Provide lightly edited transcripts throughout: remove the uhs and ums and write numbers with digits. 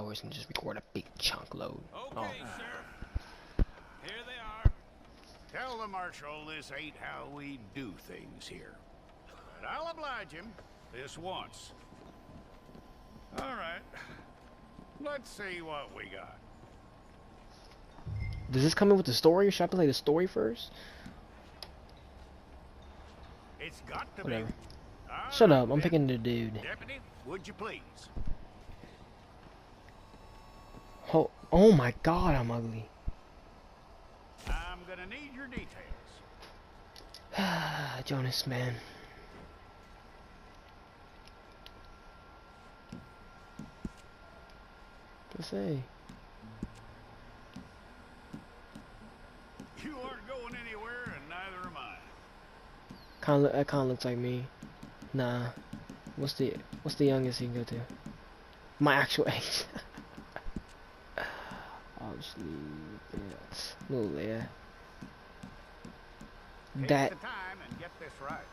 stories and just record a big chunk load. Okay, sir. Here they are. Tell the marshal this ain't how we do things here. But I'll oblige him this once. All right. Let's see what we got. Does this come in with the story, or should I play the story first? It's got to Whatever. be. Shut up, I'm picking the dude. Deputy, would you please? Oh my god, I'm ugly. I'm gonna need your details. Jonas, man. What to say? You aren't going anywhere, and neither am I. That kinda looks like me. Nah. What's the youngest he can go to? My actual age. Obviously, yes. No, yeah. That Take the time and get this right.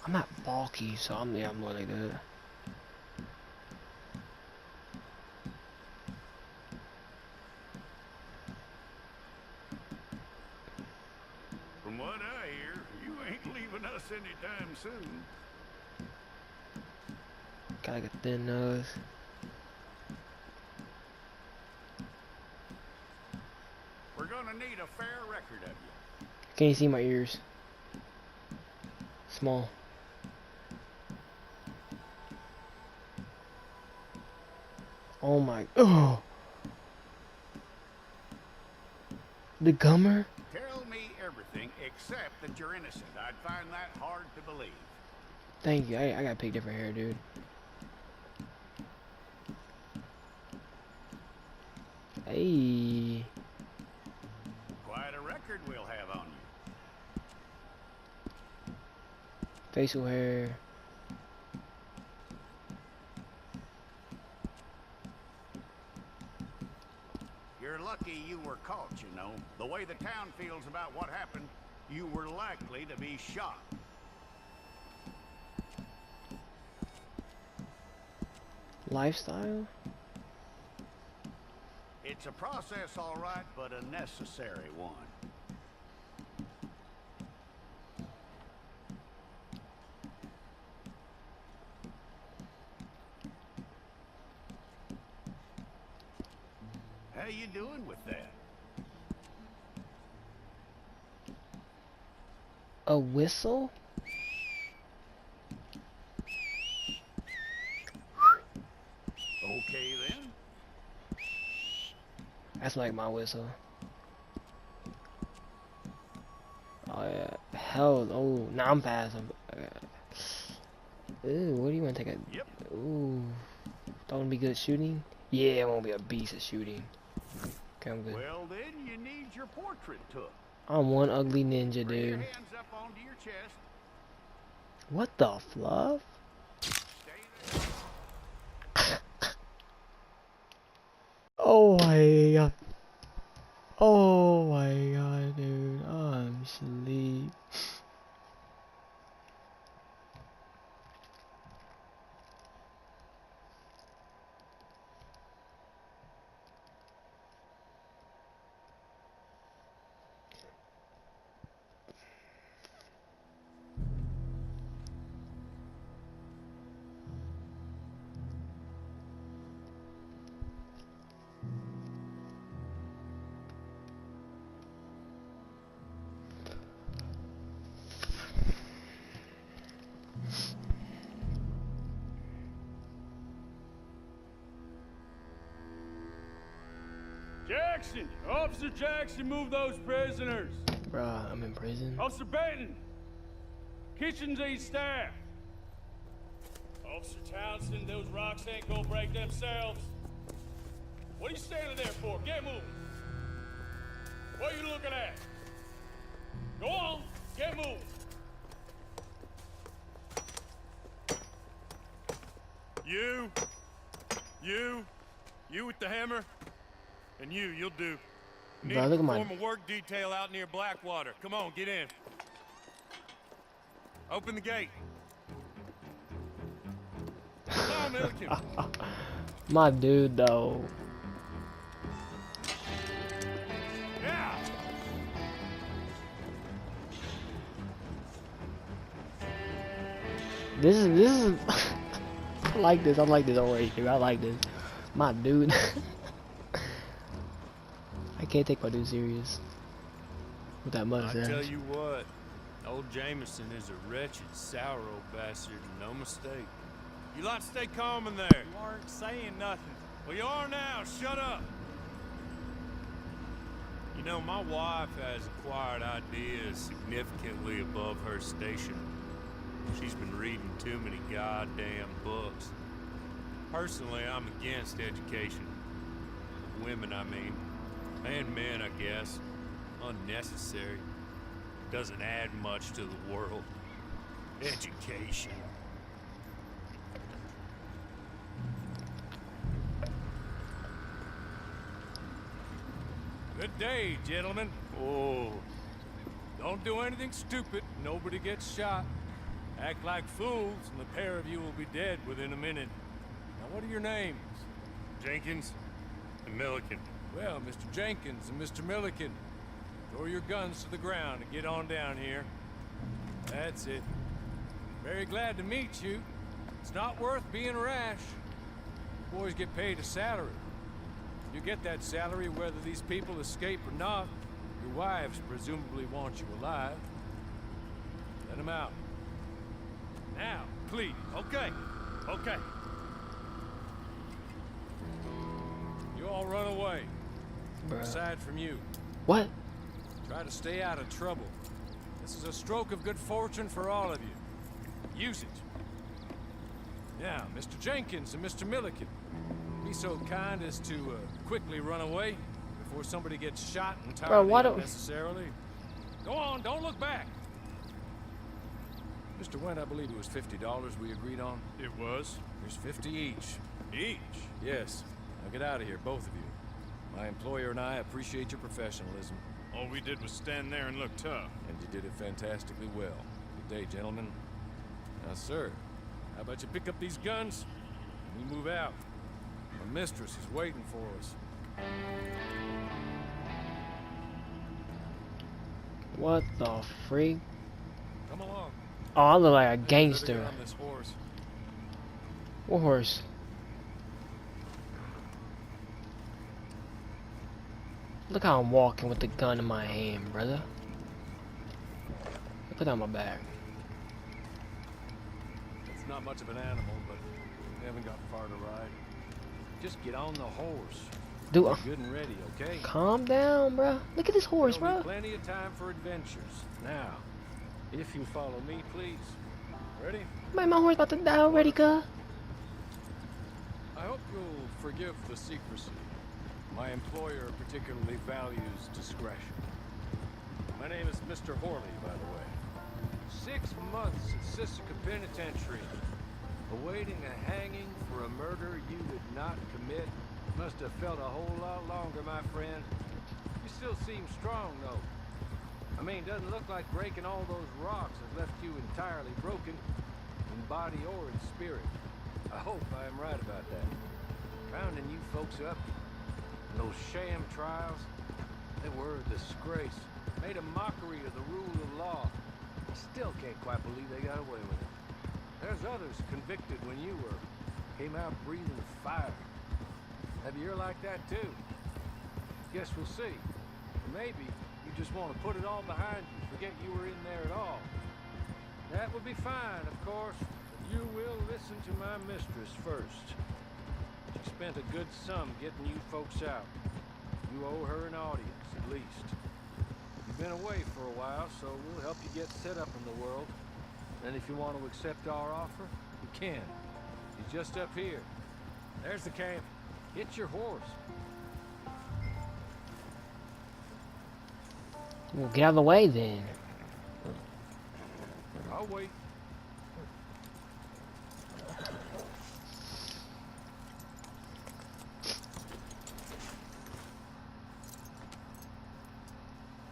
I'm not bulky, so I'm more like that. From what I hear, you ain't leaving us anytime soon. Got like a thin nose. We're gonna need a fair record of you. Can you see my ears? Small. Oh my. Oh. The gummer? Tell me everything except that you're innocent. I'd find that hard to believe. Thank you. I gotta pick different hair, dude. Hey. Quite a record we'll have on you. Facial hair. You're lucky you were caught, you know. The way the town feels about what happened, you were likely to be shot. Lifestyle? It's a process, all right, but a necessary one. How you doing with that? A whistle? Okay then. That's like my whistle. Oh yeah. Hell, oh, nah, I'm fast. Ooh, what do you want to take a... Yep. Ooh. That would be good at shooting? Yeah, I won't be a beast at shooting. Okay, I'm good. Well then, you need your portrait took. I'm one ugly ninja, Bring your dude. hands up onto your chest. What the fluff? Stay there. Oh my god. Oh my god, dude. I'm asleep. Jackson! Officer Jackson, move those prisoners! Bruh, I'm in prison. Officer Benton! Kitchens ain't staffed! Officer Townsend, those rocks ain't gonna break themselves. What are you standing there for? Get moving! What are you looking at? Go on, get moving! You with the hammer? And you'll do. Need Bro, to look at form my... a work detail out near Blackwater. Come on, get in. Open the gate. Allow Milliken. My dude, though. Yeah. This is. I like this. I like this already, dude. I like this. My dude. I can't take my dude serious. With that much, I tell you what, old Jameson is a wretched, sour old bastard, no mistake. You lot stay calm in there. You aren't saying nothing. Well, you are now. Shut up. You know, my wife has acquired ideas significantly above her station. She's been reading too many goddamn books. Personally, I'm against education. Women, I mean. And men, I guess. Unnecessary. Doesn't add much to the world. Education. Good day, gentlemen. Oh, Don't do anything stupid. Nobody gets shot. Act like fools, and the pair of you will be dead within a minute. Now, what are your names? Jenkins and Milliken. Well, Mr. Jenkins and Mr. Milliken, throw your guns to the ground and get on down here. That's it. Very glad to meet you. It's not worth being rash. Boys get paid a salary. You get that salary whether these people escape or not. Your wives presumably want you alive. Let them out. Now, please. Okay, okay. You all run away. Bruh. Aside from you. What? Try to stay out of trouble. This is a stroke of good fortune for all of you. Use it. Now, Mr. Jenkins and Mr. Milliken, be so kind as to quickly run away before somebody gets shot entirely why don't- unnecessarily. Go on, don't look back. Mr. Went, I believe it was $50 we agreed on. It was. Here's 50 each. Each. Yes. Now get out of here, both of you. My employer and I appreciate your professionalism. All we did was stand there and look tough. And you did it fantastically well. Good day, gentlemen. Now, sir, how about you pick up these guns and we move out? My mistress is waiting for us. What the freak? Come along. Oh, I look like a Get gangster. on this horse. What horse? Look how I'm walking with the gun in my hand, brother. Look at my back. It's not much of an animal, but we haven't got far to ride. Just get on the horse. Dude, Get good and ready, okay? calm down, bruh. Look at this horse, There'll be bruh. plenty of time for adventures. Now, if you follow me, please. Ready? Man, my horse about to die already, cuz. I hope you'll forgive the secrecy. My employer particularly values discretion. My name is Mr. Horley, by the way. 6 months at Sissica Penitentiary, awaiting a hanging for a murder you did not commit. Must have felt a whole lot longer, my friend. You still seem strong, though. I mean, doesn't look like breaking all those rocks has left you entirely broken, in body or in spirit. I hope I am right about that. Rounding you folks up, and those sham trials, they were a disgrace. Made a mockery of the rule of law. I still can't quite believe they got away with it. There's others convicted when you were. Came out breathing fire. Have you ear like that too? Guess we'll see. Or maybe you just want to put it all behind you, forget you were in there at all. That would be fine, of course, but you will listen to my mistress first. She spent a good sum getting you folks out. You owe her an audience, at least. You've been away for a while, so we'll help you get set up in the world. And if you want to accept our offer, you can. He's just up here. There's the camp. Hit your horse. Well, get out of the way then. I'll wait.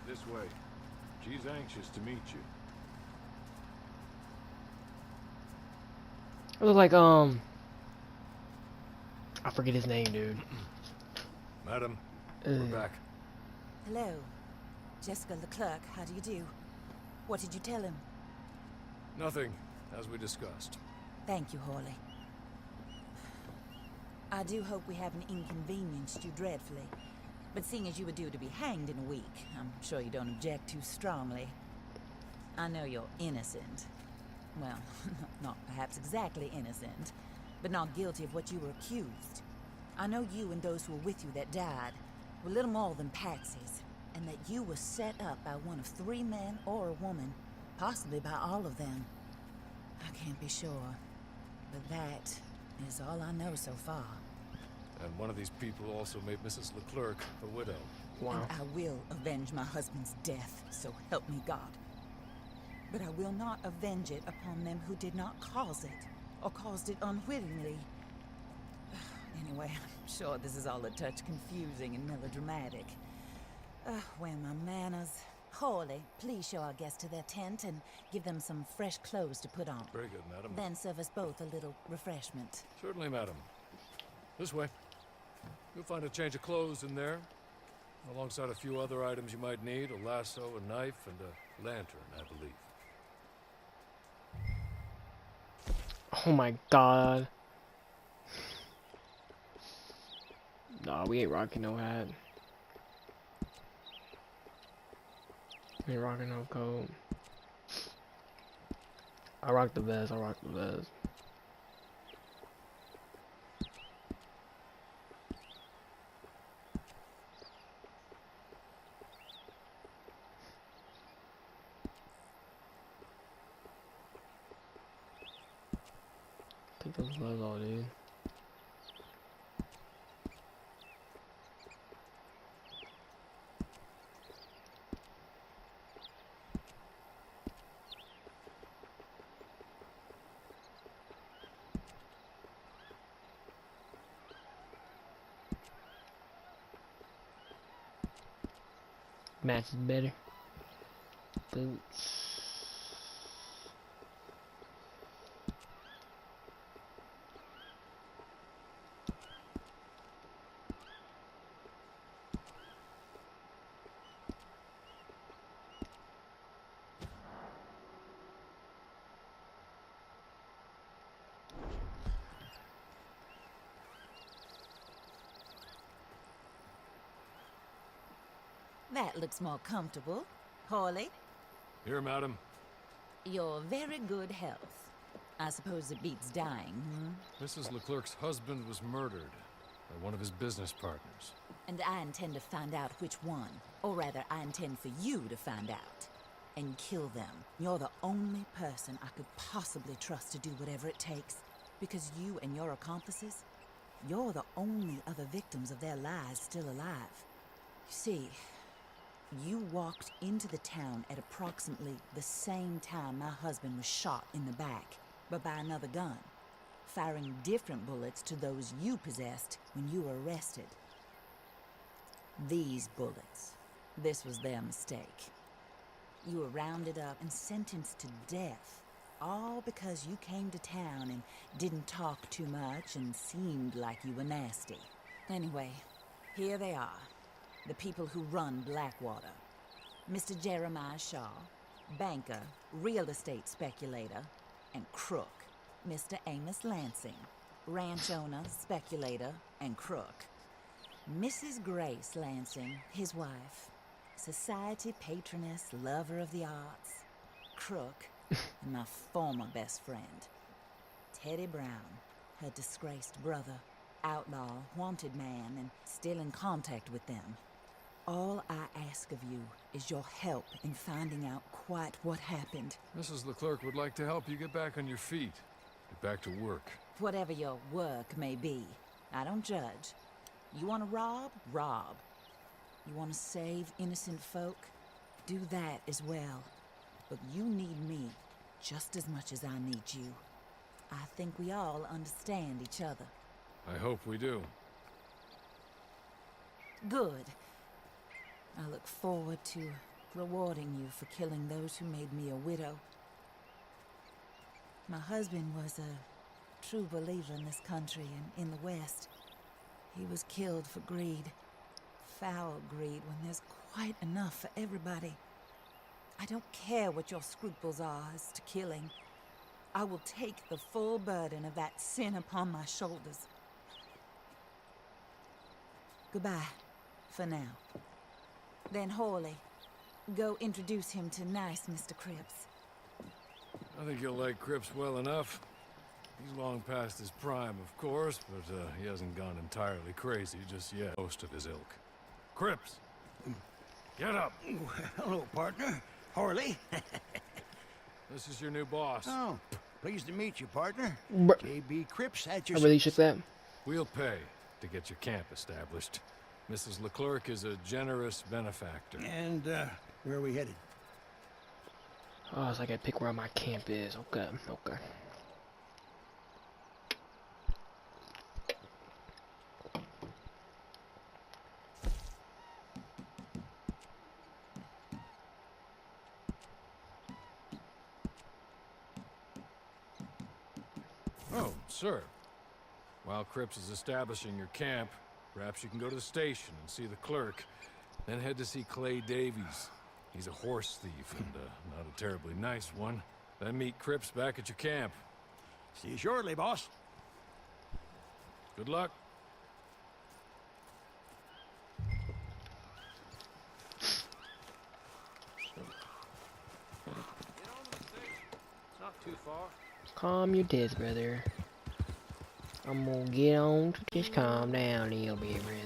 This way. She's anxious to meet you. I look like I forget his name, dude. Madam, Uh, we're back. Hello. Jessica Leclerc, how do you do? What did you tell him? Nothing, as we discussed. Thank you, Hawley. I do hope we haven't inconvenienced you dreadfully. But seeing as you were due to be hanged in a week, I'm sure you don't object too strongly. I know you're innocent. Well, not perhaps exactly innocent, but not guilty of what you were accused. I know you and those who were with you that died were little more than patsies, and that you were set up by one of 3 men or a woman, possibly by all of them. I can't be sure, but that is all I know so far. And one of these people also made Mrs. Leclerc a widow. wow. And I will avenge my husband's death, so help me God. But I will not avenge it upon them who did not cause it, or caused it unwittingly. Anyway, I'm sure this is all a touch confusing and melodramatic. Where are my manners? Hawley, please show our guests to their tent and give them some fresh clothes to put on. Very good, madam. Then serve us both a little refreshment. Certainly, madam. This way. You'll find a change of clothes in there, alongside a few other items you might need, a lasso, a knife, and a lantern, I believe. Oh my god. Nah, we ain't rocking no hat. We ain't rocking no coat. I rock the vest, I rock the vest. Take those gloves off, dude. Match is better. Boots. That looks more comfortable. Hawley, Here, madam. you're very good health. I suppose it beats dying, hmm? Mrs. Leclerc's husband was murdered by one of his business partners. And I intend to find out which one. Or rather, I intend for you to find out. And kill them. You're the only person I could possibly trust to do whatever it takes. Because you and your accomplices, you're the only other victims of their lies still alive. You see, you walked into the town at approximately the same time my husband was shot in the back, but by another gun, firing different bullets to those you possessed when you were arrested. These bullets, this was their mistake. You were rounded up and sentenced to death, all because you came to town and didn't talk too much and seemed like you were nasty. Anyway, here they are. The people who run Blackwater. Mr. Jeremiah Shaw, banker, real estate speculator, and crook. Mr. Amos Lansing, ranch owner, speculator, and crook. Mrs. Grace Lansing, his wife, society patroness, lover of the arts, crook, and my former best friend. Teddy Brown, her disgraced brother, outlaw, wanted man, and still in contact with them. All I ask of you is your help in finding out quite what happened. Mrs. Leclerc would like to help you get back on your feet. Get back to work. Whatever your work may be, I don't judge. You want to rob? Rob. You want to save innocent folk? Do that as well. But you need me just as much as I need you. I think we all understand each other. I hope we do. Good. I look forward to rewarding you for killing those who made me a widow. My husband was a true believer in this country and in the West. He was killed for greed. Foul greed when there's quite enough for everybody. I don't care what your scruples are as to killing. I will take the full burden of that sin upon my shoulders. Goodbye, for now. Then Hawley, go introduce him to nice Mr. Cripps. I think you'll like Cripps well enough. He's long past his prime, of course, but he hasn't gone entirely crazy just yet. Most of his ilk. Cripps! Get up! Hello, partner. Harley. This is your new boss. Oh, pleased to meet you, partner. Bruh. J.B. Cripps at I your really shook that. We'll pay to get your camp established. Mrs. Leclerc is a generous benefactor. And, where are we headed? Oh, so I gotta pick where my camp is. Okay, okay. Oh, sir. While Cripps is establishing your camp, perhaps you can go to the station and see the clerk, then head to see Clay Davies. He's a horse thief, and not a terribly nice one. Then meet Cripps back at your camp. See you shortly, boss. Good luck. It's not too far. Calm your tits, brother. I'm gonna get on to just calm down a little bit, brother.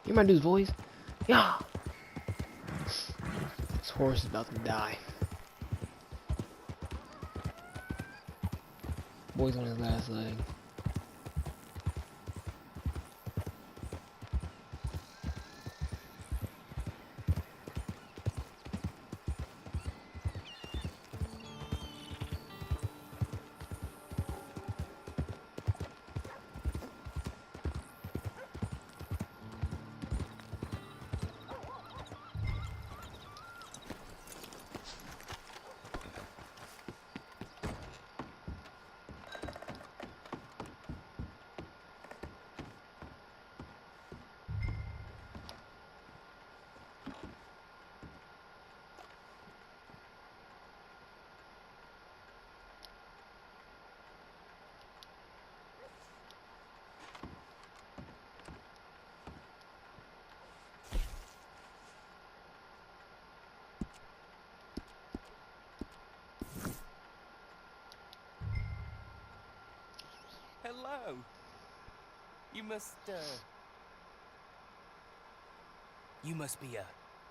You might do his voice. Yeah. This horse is about to die. Boy's on his last leg. Hello. You must be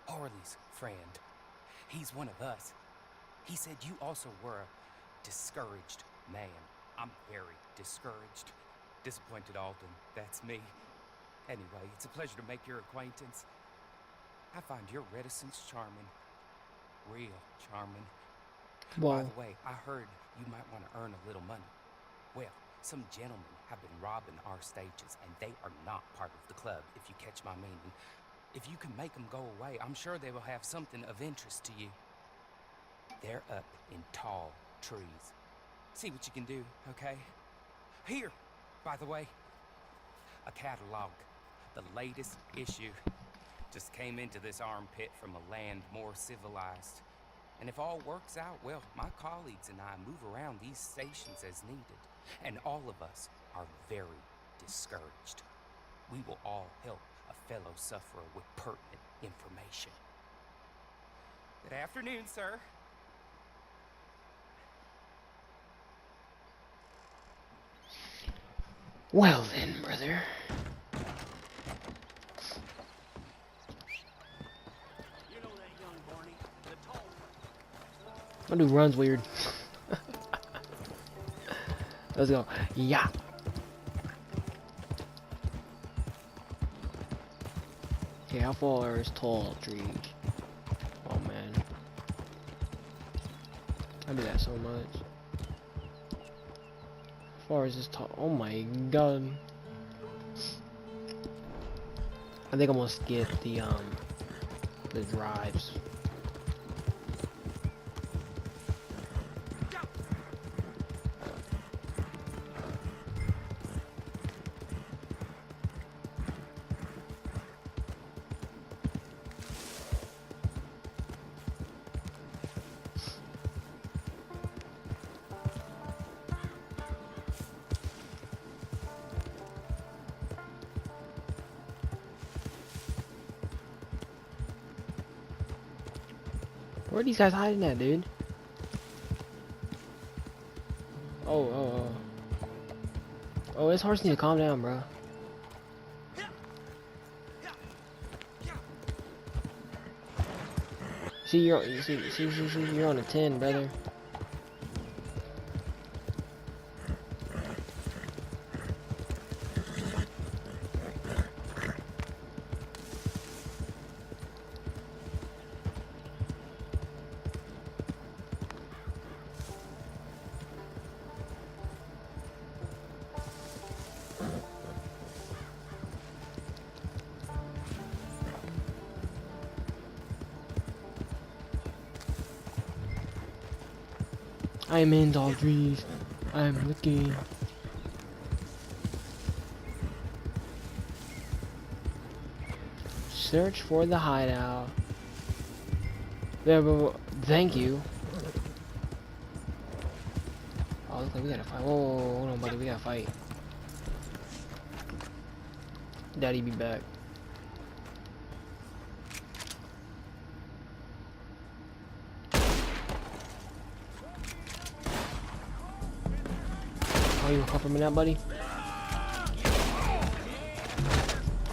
Harley's friend. He's one of us. He said you also were a discouraged man. I'm very discouraged. Disappointed Alden, that's me. Anyway, it's a pleasure to make your acquaintance. I find your reticence charming. Real charming. By Wow. the way, I heard you might want to earn a little money. Well, some gentlemen have been robbing our stages, and they are not part of the club, if you catch my meaning. If you can make them go away, I'm sure they will have something of interest to you. They're up in tall trees. See what you can do, okay? Here, by the way, a catalog. The latest issue. Just came into this armpit from a land more civilized. And if all works out, well, my colleagues and I move around these stations as needed. And all of us are very discouraged. We will all help a fellow sufferer with pertinent information. Good afternoon, sir. Well then, brother. You know that young Barney, the tall one. My dude runs weird. Let's go. Yeah. Okay, how far is tall trees? Oh man. I do that so much. As far as this tall, oh my god. I think I'm gonna skip the drives. Where are these guys hiding at, dude? Oh, this horse needs to calm down, bro. See, you're on a 10, brother. I'm in tall trees. I'm looking. Search for the hideout. Yeah, but thank you. Oh, looks like we gotta fight. Whoa, hold on, buddy. We gotta fight. Daddy be back. Oh, you gonna come for me now, buddy?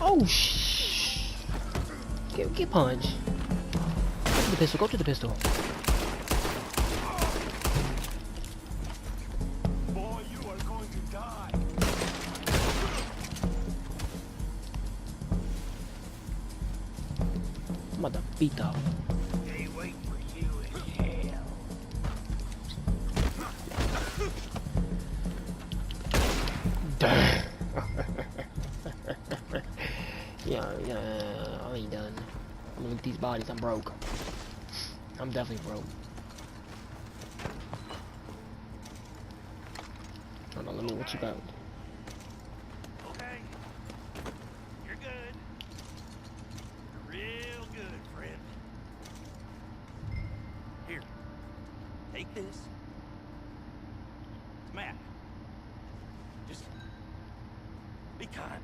Oh, shh. Get punched. Go to the pistol. Go to the pistol. Boy, you are going to die. I'm about to beat up. They wait for you in hell. Yeah, I ain't done. I'm gonna look at these bodies. I'm broke. I'm definitely broke. Hold on, let me. What you got? Okay. You're good. You're real good, friend. Here. Take this. It's Matt. Just be kind.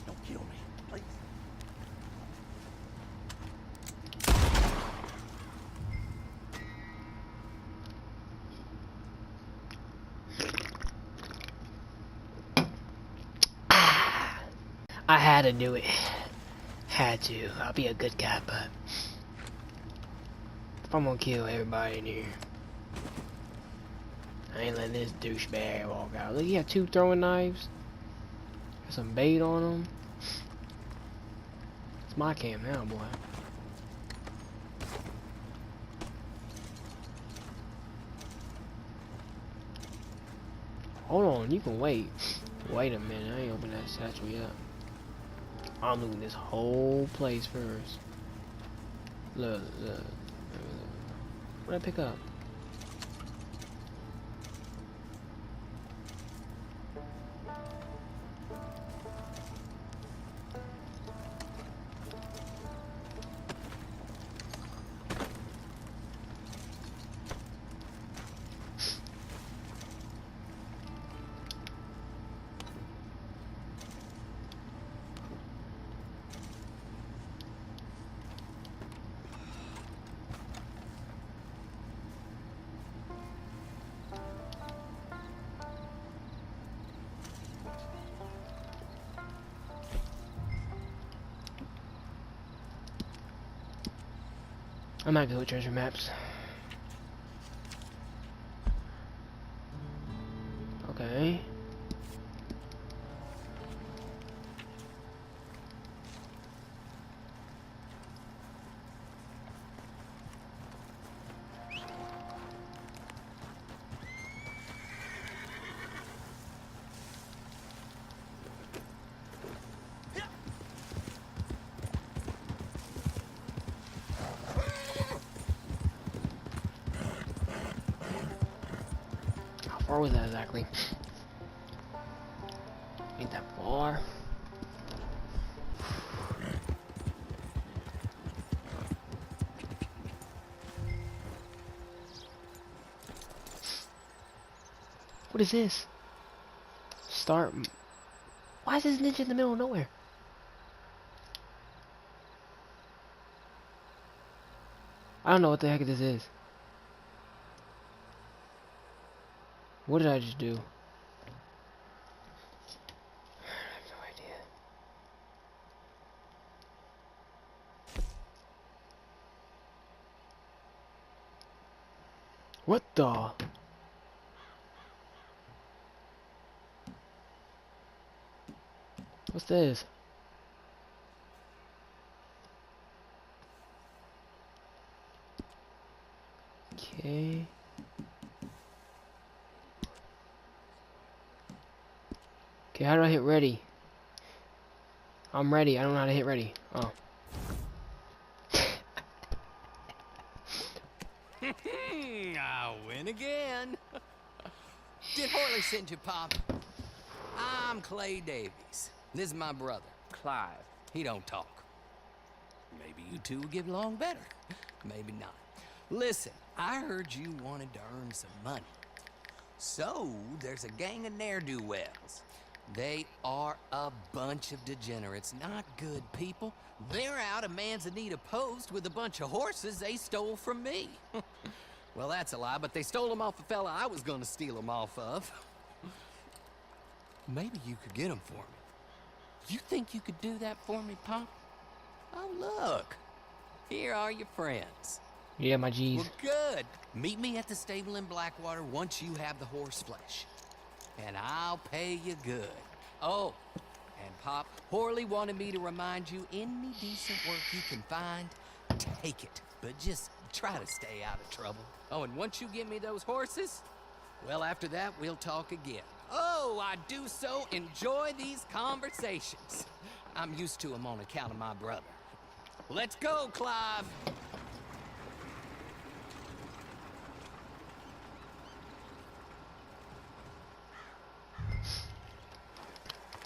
Don't kill me, please. I had to do it. Had to. I'll be a good guy, but if I'm gonna kill everybody in here, I ain't letting this douchebag walk out. Look, he got 2 throwing knives. Got some bait on him. It's my camp now, boy. Hold on, you can wait. Wait a minute, I ain't open that satchel yet. I'm looting this whole place first. Look. What did I pick up? I'm not good with treasure maps. Okay. How far was that exactly? Ain't that far. What is this? Start. Why is this ninja in the middle of nowhere? I don't know what the heck this is. What did I just do? I have no idea. What the? What's this? Okay. Okay, how do I hit ready? I'm ready. I don't know how to hit ready. Oh. I win again. Did Horley send you, Pop? I'm Clay Davies. This is my brother, Clive. He don't talk. Maybe you two will get along better. Maybe not. Listen, I heard you wanted to earn some money. So, there's a gang of ne'er-do-wells. They are a bunch of degenerates, not good people. They're out of Manzanita Post with a bunch of horses they stole from me. Well, that's a lie, but they stole them off a fella I was gonna steal them off of. Maybe you could get them for me. You think you could do that for me, Pop? Oh, look. Here are your friends. Yeah, my G's. Well, good. Meet me at the stable in Blackwater once you have the horse flesh. And I'll pay you good. Oh, and Pop, Horley wanted me to remind you, any decent work you can find, take it. But just try to stay out of trouble. Oh, and once you give me those horses, well, after that, we'll talk again. Oh, I do so enjoy these conversations. I'm used to them on account of my brother. Let's go, Clive.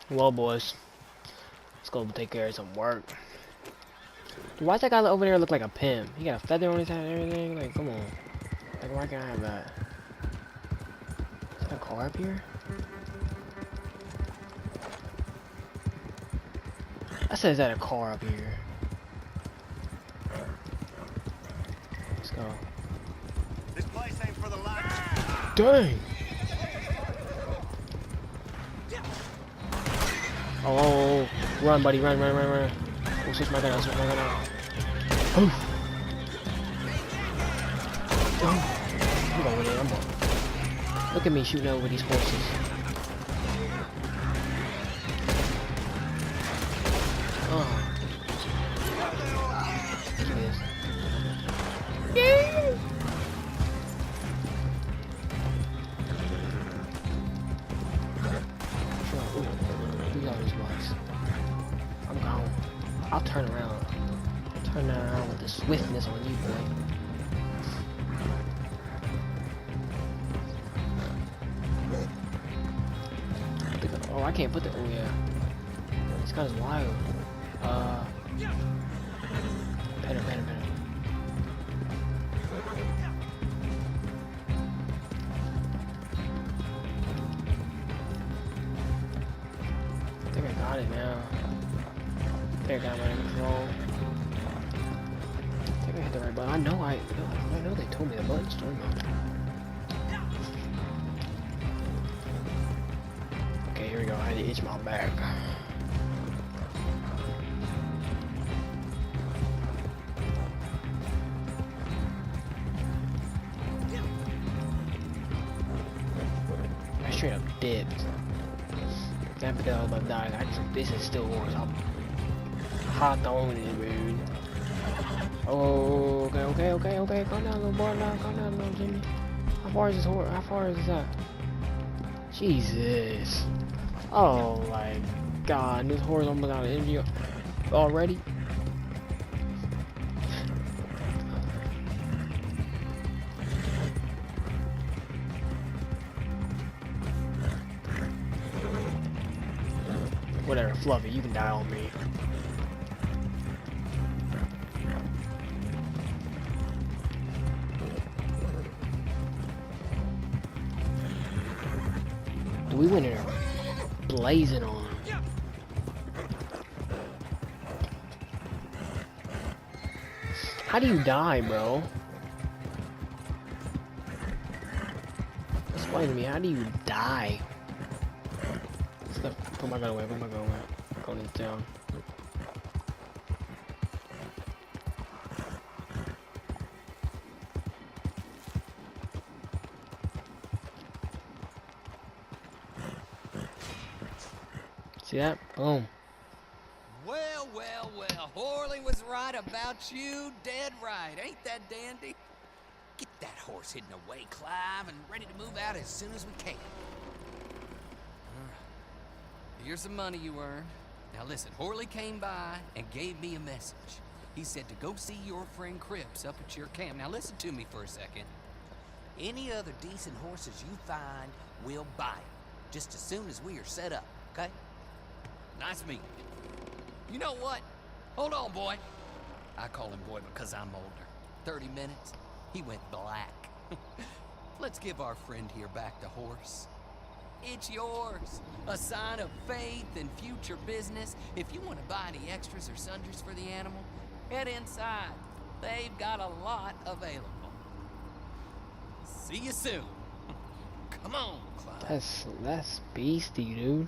Well, boys, let's go take care of some work. Why does that guy over there look like a pimp? He got a feather on his head and everything. Like, come on. Like, why can't I have that? Is that a car up here? I said, is that a car up here? Let's go. This place ain't for the lights. Dang! Oh, run, buddy, run. Oh, switch my gun out, Oh! I'm going in, I'm going. Look at me shooting over these horses. Oh. Look at this. Yeah! I'm gone. I'll turn around. Turn around with the swiftness on you, boy. Oh, I can't put the. Oh yeah. This guy's wild. Pet him. I think I got it now. I think I got my control. I think I hit the right button. I know they told me the button's turned on. Okay, here we go. I had to itch my back. That because I was about to die. This is still horse. I'm hot on it, dude. Oh, okay. Calm down, little boy. Now, calm down, little Jimmy. How far is this horse? How far is that? Jesus. Oh my God, this horse almost out of energy already. Whatever, Fluffy, you can die on me. We went in there blazing on him. How do you die, bro? Explain to me, how do you die? Put my gun away, Going into town. See that? Boom. Well, Horley was right about you, dead right. Ain't that dandy? Get that horse hidden away, Clive, and ready to move out as soon as we can. Here's some money you earned. Now listen, Horley came by and gave me a message. He said to go see your friend Cripps up at your camp. Now listen to me for a second. Any other decent horses you find, we'll buy them. Just as soon as we are set up, okay? Nice meeting you. You know what? Hold on, boy. I call him boy because I'm older. 30 minutes, he went black. Let's give our friend here back the horse. It's yours. A sign of faith and future business. If you want to buy any extras or sundries for the animal, head inside. They've got a lot available. See you soon. Come on, Clyde. That's beastie, dude.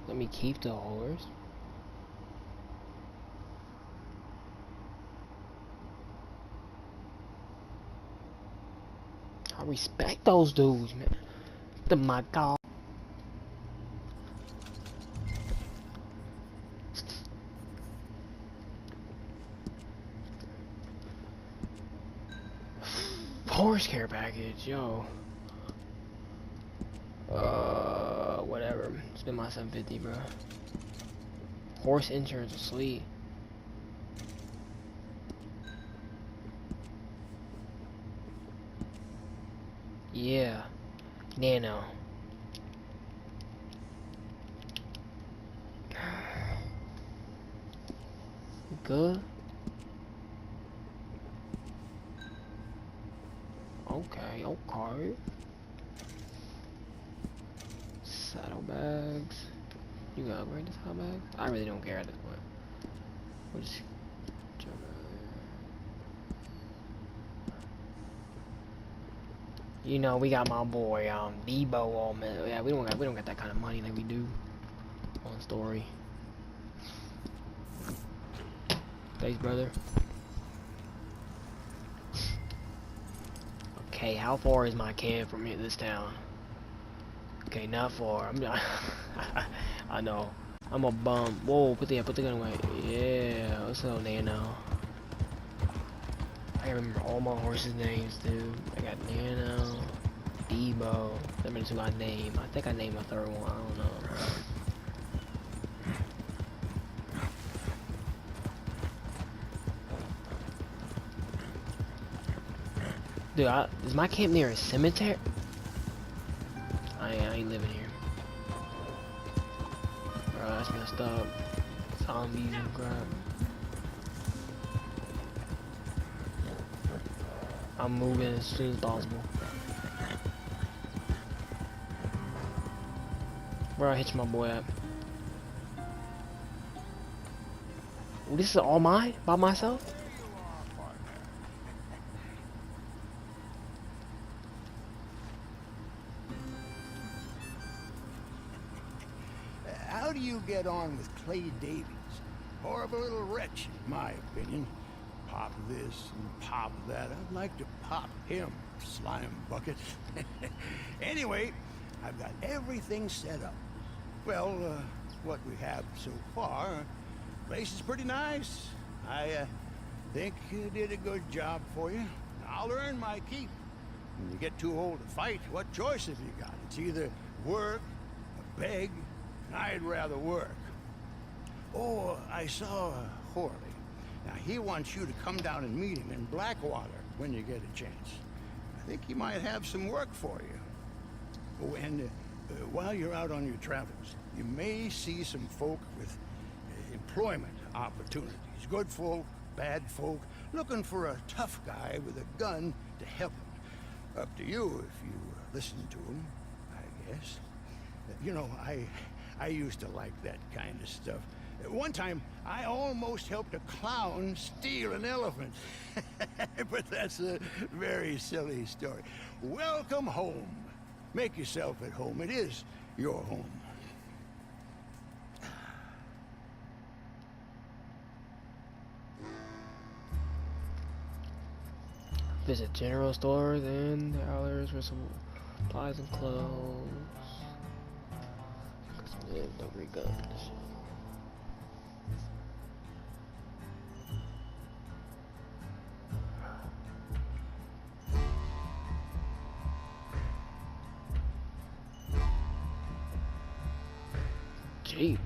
Let me keep the horse. I respect those dudes, man. My God. Horse care package, yo. Whatever. Spend my $750, bro. Horse insurance is sweet. Yeah. Nano. Good. Okay. Saddlebags. You gotta upgrade the saddlebags? I really don't care at this point. We'll just jump out there. You know, we got my boy, Debo all man. Yeah, we don't got that kind of money like we do on Story. Thanks, brother. Okay, how far is my camp from here, this town? Okay, not far. I'm not. I know. I'm a bum. Whoa, put the gun away. Yeah, what's up, Nano? I remember all my horses' names, dude. I got Nano, Debo. That means who I name. I think I named a third one. I don't know. Dude, is my camp near a cemetery? I ain't living here. Bro, that's messed up. Zombies and crap. I'm moving as soon as possible. Where I hitch my boy at? This is all mine? By myself? How do you get on with Clay Davies? Horrible little wretch, in my opinion. Pop this and pop that. I'd like to pop him, slime bucket. Anyway, I've got everything set up. Well, what we have so far, place is pretty nice. I think you did a good job for you. I'll earn my keep. When you get too old to fight, what choice have you got? It's either work or beg. I'd rather work. Oh, I saw Horley. Now, he wants you to come down and meet him in Blackwater when you get a chance. I think he might have some work for you. Oh, and while you're out on your travels, you may see some folk with employment opportunities. Good folk, bad folk, looking for a tough guy with a gun to help them. Up to you if you listen to him, I guess. You know, I used to like that kind of stuff. One time, I almost helped a clown steal an elephant. But that's a very silly story. Welcome home. Make yourself at home. It is your home. Visit general stores and the outlets for some supplies and clothes. Don't read guns. Jeez.